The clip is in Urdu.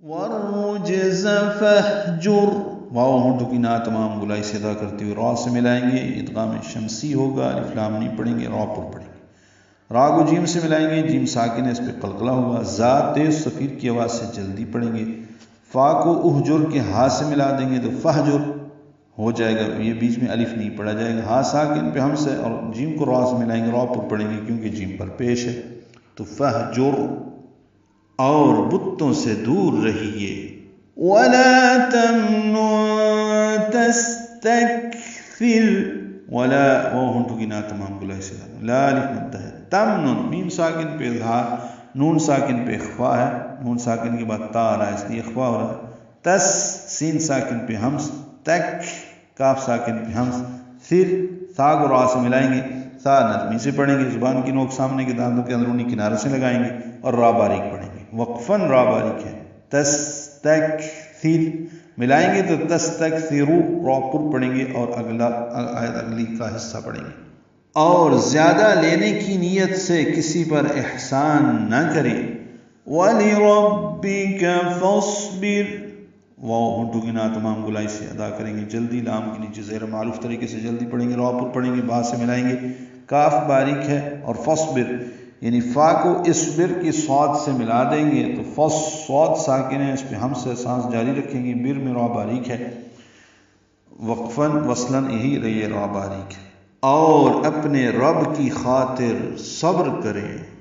والرجز فاہجر، واو ہونٹوں کی نا تمام گلائی سے ادا کرتے ہوئے را سے ملائیں گے، ادغام شمسی ہوگا، الف لام نہیں پڑھیں گے، را پر پڑھیں گے۔ را کو جیم سے ملائیں گے، جیم ساکن ہے، اس پہ قلقلہ ہوگا۔ زا تیز صفیر کی آواز سے جلدی پڑھیں گے۔ فا کو اہجر کے ہا سے ملا دیں گے تو فہجر ہو جائے گا، یہ بیچ میں الف نہیں پڑھا جائے گا، ہا ساکن پہ ہم سے، اور جیم کو را سے ملائیں گے، را پر پڑھیں گے کیونکہ جیم پر پیش ہے، تو فہجر، اور بتوں سے دور رہیے۔ ولا تمنن تستکثر، ولا وہ ہونٹوں کی نا تمام گلائی سے لا الف مدہ ہے۔ تمنن میم ساکن پہ اظہار، نون ساکن پہ اخفا ہے، نون ساکن کے بعد تا آ رہا ہے اس لیے اخفا ہو رہا ہے۔ تس سین ساکن پہ ہمس، تک کاف ساکن پہ ہمس، پھر تا کو را سے ملائیں گے، تا نرمی سے پڑھیں گے، زبان کی نوک سامنے کے دانتوں کے اندرونی کنارے سے لگائیں گے اور را باریک پڑھیں گے، وقفاً را باریک ہے۔ تستکثر ملائیں گے تو تستکثرو، را پر پڑھیں گے اور اگلی کا حصہ پڑھیں گے۔ اور زیادہ لینے کی نیت سے کسی پر احسان نہ کرے۔ وَلِرَبِّكَ فَاصْبِرْ، واو ہونٹوں کی نا تمام گلائی سے ادا کریں گے، جلدی لام کے نیچے زیر معروف طریقے سے جلدی پڑھیں گے، را پر پڑھیں گے، با سے ملائیں گے، کاف باریک ہے، اور فصبر یعنی فا کو اصبر کی صاد سے ملا دیں گے تو فص، صاد ساکن ہے، اس پہ ہم سے سانس جاری رکھیں گے، بر میں را باریک ہے، وقفاً وصلاً یہی رہی را باریک ہے۔ اور اپنے رب کی خاطر صبر کریں۔